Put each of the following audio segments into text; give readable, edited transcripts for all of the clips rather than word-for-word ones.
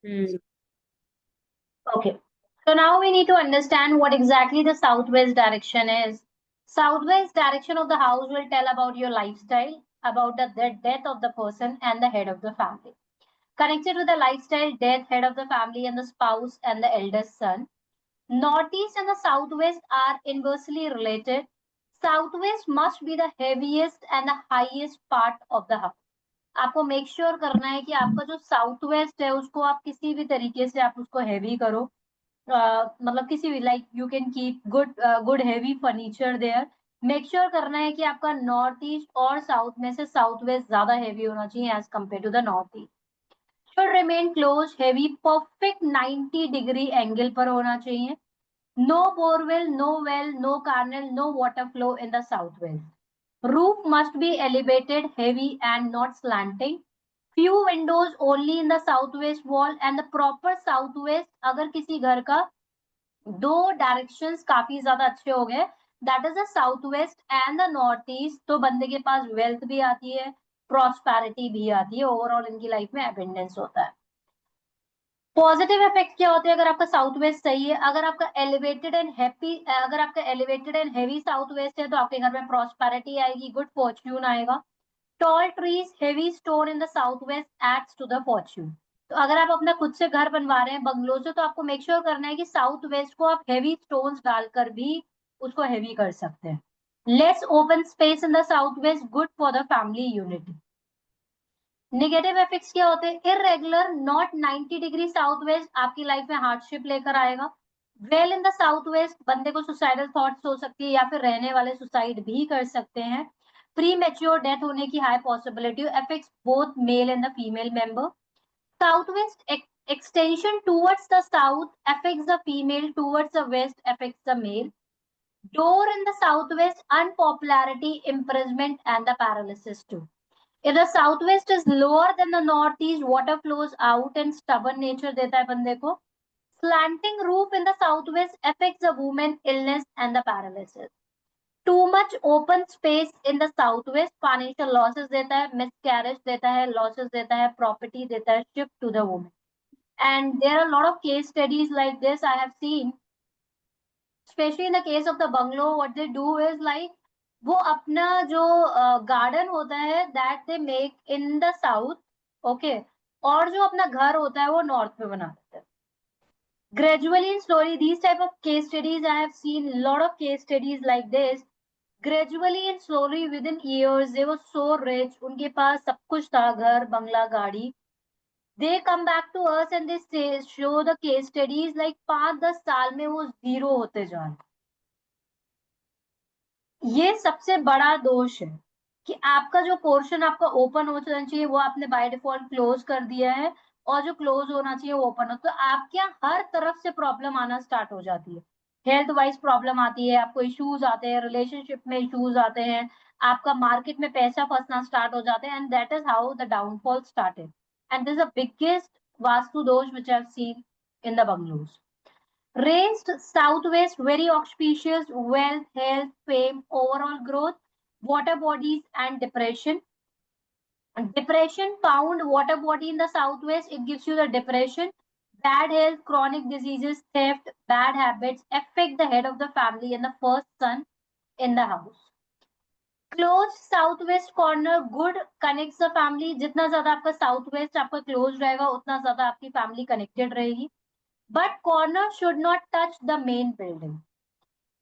Hmm. Okay. So now we need to understand what exactly the southwest direction is. Southwest direction of the house will tell about your lifestyle, about the death of the person and the head of the family. Connected to the lifestyle, death, head of the family, and the spouse and the eldest son. Northeast and the southwest are inversely related. Southwest must be the heaviest and the highest part of the house. आपको make sure करना है कि आपका जो south west है उसको आप किसी भी तरीके से आप उसको हैवी करो। मतलब किसी भी like you can keep good heavy furniture there. Make sure करना है कि आपका नॉर्थ ईस्ट और साउथ में से साउथ वेस्ट ज्यादा हैवी होना चाहिए as compared to the north east. Should remain close, heavy perfect 90 degree angle पर होना चाहिए। No borewell, no well, no canal, no water flow in the south west. Roof must be elevated, heavy and not slanting. Few windows only in the southwest wall and the proper southwest। अगर किसी घर का दो directions काफी ज्यादा अच्छे हो गए, that is the south west and the north east, तो बंदे के पास वेल्थ भी आती है, प्रॉस्पेरिटी भी आती है, ओवरऑल इनकी लाइफ में एबंडेंस होता है। पॉजिटिव इफेक्ट क्या होते हैं अगर आपका साउथ वेस्ट सही है? अगर आपका एलिवेटेड एंड हैप्पी, अगर आपका elevated and heavy south west है तो आपके घर में प्रॉस्पेरिटी आएगी, गुड फॉर्च्यून आएगा। Tall trees, heavy stone in the south west adds to the fortune. तो अगर आप अपना खुद से घर बनवा रहे हैं बंगलो से, तो आपको मेक श्योर करना है कि साउथ वेस्ट को आप हेवी स्टोन्स डालकर भी उसको हेवी कर सकते हैं। Less open space in the south waste, good for the family unity. Negative effects क्या होते हैं? Irregular, not 90 degree south west आपकी लाइफ में हार्डशिप लेकर आएगा। Well in the south waste, बंदे को सुसाइडल थॉट्स हो सकती है या फिर रहने वाले सुसाइड भी कर सकते हैं। प्री मेच्योर डेथ होने की high possibility, affects both male and the female member. Southwest extension towards the south affects the female, towards the west affects the male. Door in the southwest, unpopularity, imprisonment and the paralysis too. If the southwest is lower than the northeast, water flows out and stubborn nature देता है बंदे को। Slanting roof in the southwest affects the woman, illness and the paralysis. Too much open space in the southwest, financial losses देता है, miscarriage देता है, losses देता है, property देता है, shift to the woman. And there are a lot of case studies like this I have seen, especially in the case of the bungalow. What they do is like वो अपना जो garden होता है that they make in the south, okay, और जो अपना घर होता है वो नॉर्थ में बना देते हैं। Gradually and slowly, these type of case studies I have seen a lot of case studies like this. Gradually and slowly within years they were so rich, उनके पास सब कुछ था, घर, बंगला, गाड़ी। They come back to us and they say, show the case studies like 5-10 साल में वो zero होते जा रहे। ये सबसे बड़ा दोष है कि आपका जो पोर्शन आपका ओपन हो जाना चाहिए वो आपने बाय डिफॉल्ट क्लोज कर दिया है, और जो क्लोज होना चाहिए वो ओपन हो, तो आपके यहाँ हर तरफ से प्रॉब्लम आना स्टार्ट हो जाती है। हेल्थ वाइज प्रॉब्लम आती है, आपको इश्यूज आते हैं, रिलेशनशिप में इश्यूज आते हैं, आपका मार्केट में पैसा फंसना स्टार्ट हो जाते हैं, and that is how the downfall started. And this is the biggest vastu dosh which I have seen in the bungalows. Raised southwest, very auspicious, wealth, health, fame, overall growth, water bodies and depression. Depression found water body in the southwest, it gives you the depression. Bad health, chronic diseases, theft, bad habits affect the head of the family and the first son in the house. Close southwest corner, good, connects the family. जितना ज्यादा आपका southwest आपका close रहेगा उतना ज्यादा आपकी family connected रहेगी. But corner should not touch the main building.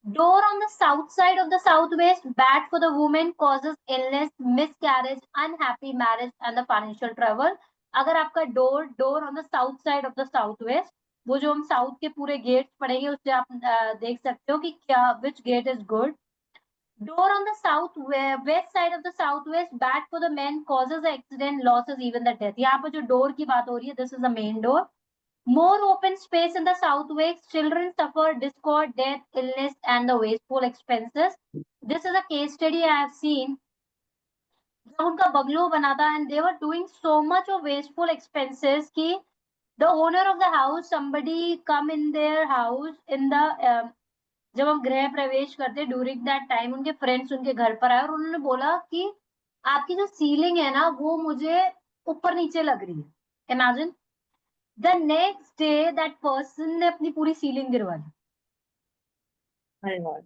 Door on the south side of the southwest, bad for the woman, causes illness, miscarriage, unhappy marriage and the financial trouble. अगर आपका door on the south side of the southwest, वो जो हम south के पूरे gets पढ़ेंगे उससे आप देख सकते हो कि क्या which gate is good. Door on the south west side of the southwest, bad for the men, causes accident, losses, even the death. यहाँ पर जो door की बात हो रही है, this is the main door. More open space in the southwest, children suffer discord, death, illness, and the wasteful expenses. This is a case study I have seen. जब उनका बंगलो बना था and they were doing so much of wasteful expenses कि the owner of the house, somebody come in their house in the जब हम गृह प्रवेश करते ड्यूरिंग दैट टाइम उनके फ्रेंड्स उनके घर पर आए और उन्होंने बोला कि आपकी जो सीलिंग है ना वो मुझे ऊपर नीचे लग रही है। Imagine, The next day that person ने अपनी पूरी ceiling गिरवा दी. My God.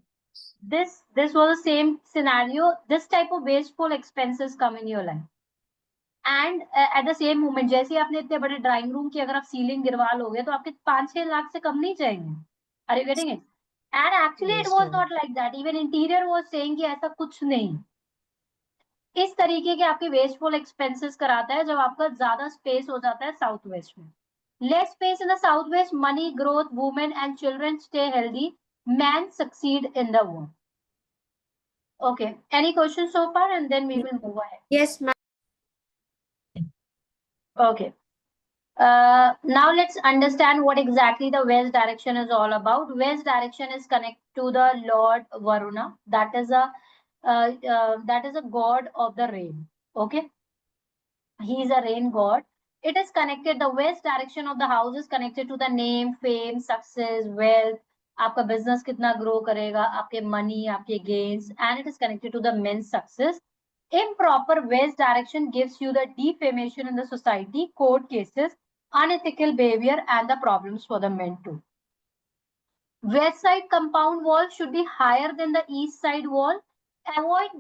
This was the same scenario. This type of wasteful expenses come in your life. And at the same moment, जैसे ही आपने इतने बड़े ड्राइंग रूम की अगर आप सीलिंग गिरवा लोगे तो आपके 5-6 लाख से कम नहीं जाएंगे. Are you getting it? And actually it was not like that. Even interior was saying कि ऐसा कुछ नहीं. इस तरीके के आपके वेस्टफुल एक्सपेंसेस कराता है जब आपका ज्यादा स्पेस हो जाता है साउथ वेस्ट में. Less space in the southwest, money, growth, women and children stay healthy, man succeed in the world. Okay, any questions so far, and then we will move ahead. Yes, ma'am. Okay. Now let's understand what exactly the west direction is all about. West direction is connected to the Lord Varuna. That is a god of the rain. Okay, he is a rain god. It is connected. The west direction of the house is connected to the name, fame, success, wealth. आपका business कितना grow करेगा, आपके money, आपके gains, and it is connected to the men's success. Improper west direction gives you the defamation in the society, court cases, unethical behavior, and the problems for the men too. West side compound wall should be higher than the east side wall. Avoid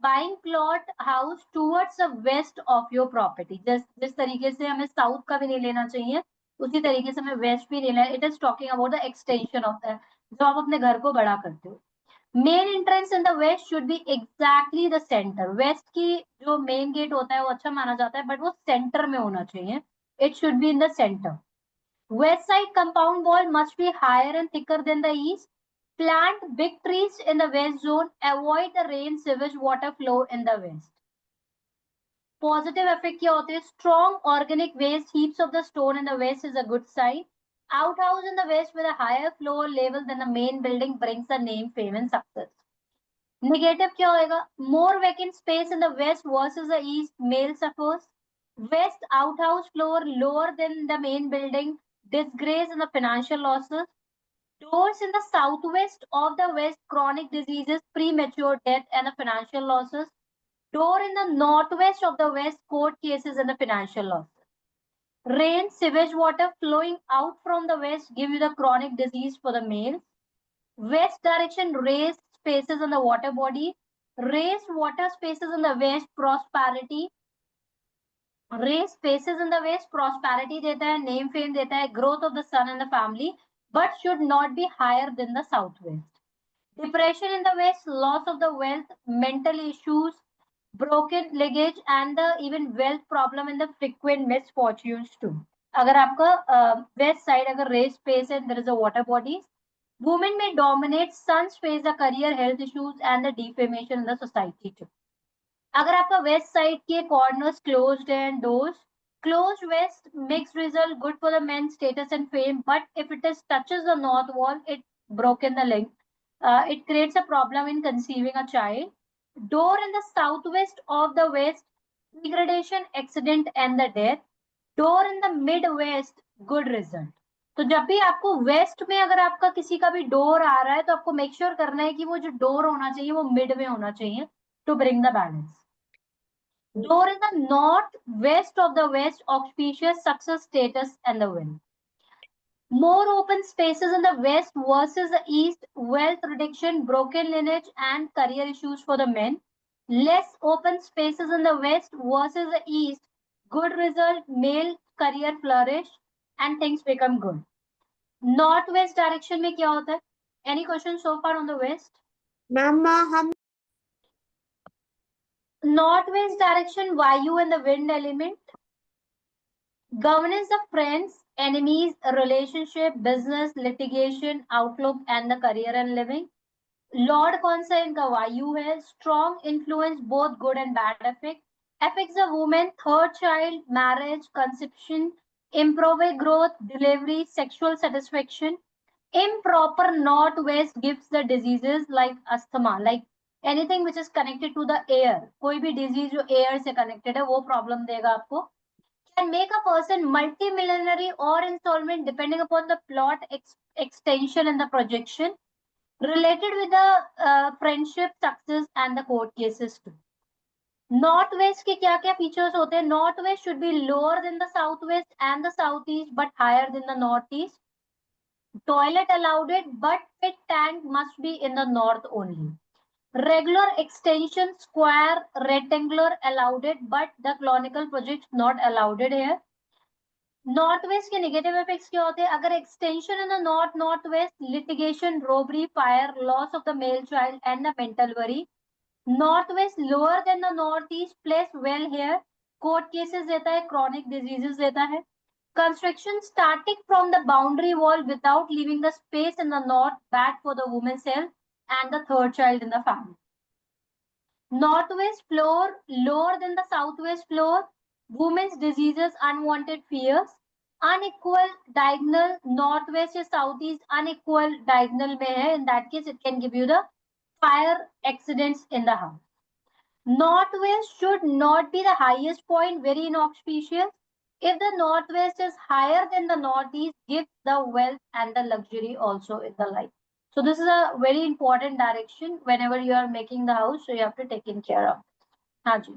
buying plot house towards the west of your property. जिस तरीके से हमें south का भी नहीं लेना चाहिए, उसी तरीके से हमें वेस्ट भी लेना है. It is talking about the extension of the, जब आप अपने घर को बड़ा करते हो. Main entrance in the west should be exactly the centre. West की जो मेन गेट होता है वो अच्छा माना जाता है, बट वो सेंटर में होना चाहिए. It should be in the centre. West side compound wall must be higher and thicker than the east. Plant big trees in the west zone. Avoid the rain, sewage, water flow in the west. Positive effect क्या होते हैं? Strong organic waste heaps of the stone in the west is a good sign. Outhouse in the west with a higher floor level than the main building brings the name, fame and success. Negative क्या होएगा? More vacant space in the west versus the east, male suffers. West outhouse floor lower than the main building, disgrace and the financial losses. Doors in the southwest of the west, chronic diseases, premature death and the financial losses. Door in the northwest of the west, court cases and the financial losses. Rain, sewage water flowing out from the west give you the chronic disease for the males. West direction, raised spaces in the water body. Raised water spaces in the west, prosperity. Raised spaces in the west, prosperity देता है, name, fame देता है, growth of the son and the family, but should not be higher than the southwest. Depression in the west, loss of the wealth, mental issues, broken luggage, and the even wealth problem in the frequent misfortunes too. अगर आपका west side अगर raised space and there is a water bodies, women may dominate, sons face the career health issues and the defamation in the society too. अगर आपका west side के corners closed है and doors closed west mixed result, good for the men's status and fame, but if it is touches the north wall, it broken the link. It creates a problem in conceiving a child. Door in the southwest of the west, degradation, accident and the death. Door in the midwest, good result. तो जब भी आपको waste में अगर आपका किसी का भी डोर आ रहा है तो आपको मेक श्योर करना है कि वो जो डोर होना चाहिए वो मिड में होना चाहिए to bring the balance. Door in the northwest of the west, auspicious success, status, and the wealth. More open spaces in the west versus the east, wealth reduction, broken lineage, and career issues for the men. Less open spaces in the west versus the east, good result, male career flourish, and things become good. Northwest direction में क्या होता है? Any questions so far on the west? Ma'am, हम Northwest direction, Vayu and the wind element. Governance of friends, enemies, relationship, business, litigation, outlook, and the career and living. Lord कौन सा इनका वायु है? Strong influence, both good and bad effect. Affects a woman, third child, marriage, conception, improve growth, delivery, sexual satisfaction. Improper northwest gives the diseases like asthma, like anything which is connected to the air. कोई भी disease जो air से connected है वो problem देगा आपको. Can make a person multimillionaire or insolvent depending upon the plot extension and the projection related with the friendship, success, and the court cases too. North west के क्या क्या features होते हैं? North west should be lower than the south west and the south east but higher than the north east. Toilet allowed it, but pit tank must be in the north only. Regular extension, square, rectangular allowed it, but the colonial projects not allowed it here. North west के negative effects क्या होते हैं? अगर extension in the north west, litigation, robbery, fire, loss of the male child and the mental worry. North west lower than the north east, place well hair, court cases देता है, chronic diseases देता है. Construction starting from the boundary wall without leaving the space in the north, bad for the woman's health and the third child in the family. Northwest floor lower than the southwest floor, women's diseases, unwanted fears. Unequal diagonal, northwest या southeast unequal diagonal में है. In that case, it can give you the fire accidents in the house. Northwest should not be the highest point, very inauspicious. If the northwest is higher than the northeast, gives the wealth and the luxury also in the life. So this is a very important direction whenever you are making the house. So you have to take in care of. Haji.